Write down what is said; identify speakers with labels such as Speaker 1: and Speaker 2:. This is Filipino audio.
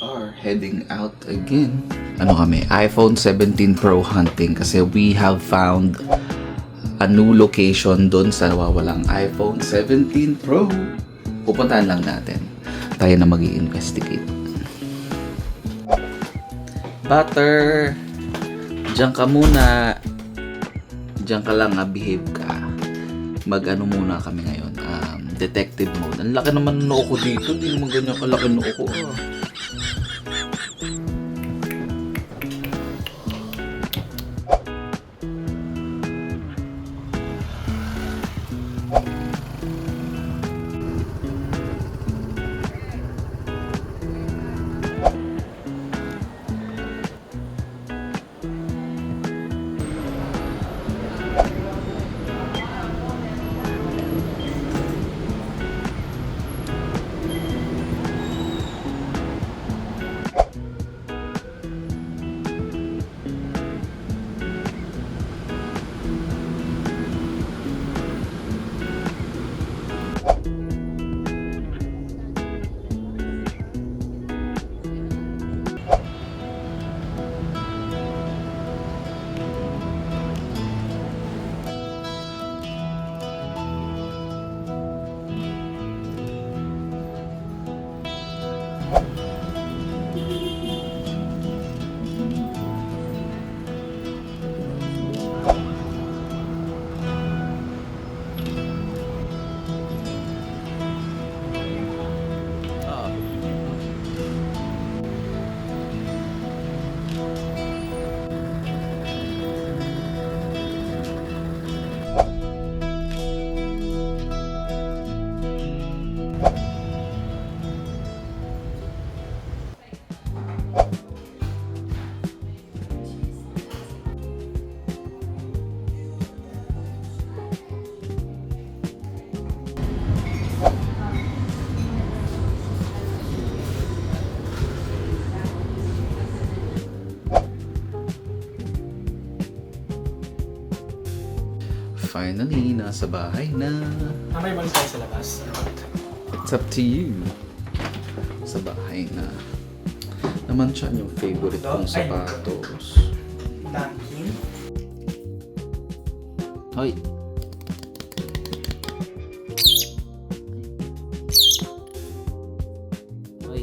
Speaker 1: are heading out again. Ano kami? iPhone 17 Pro hunting kasi we have found a new location doon sa nawawalang iPhone 17 Pro. Pupuntahan lang natin. Tayo na mag-i-investigate. Butter! Diyan ka muna. Diyan ka lang, behave ka. Mag-ano muna kami ngayon. Detective mode. Ang laki naman ng noo ko dito. Hindi naman ganyan kalaki noo ko. Finally, nasa bahay na.
Speaker 2: May balik tayo sa labas.
Speaker 1: It's up to you. Sa bahay na. Naman siya yung favorite kong sapatos.
Speaker 2: Dunkin.
Speaker 1: Hoy! Hoy!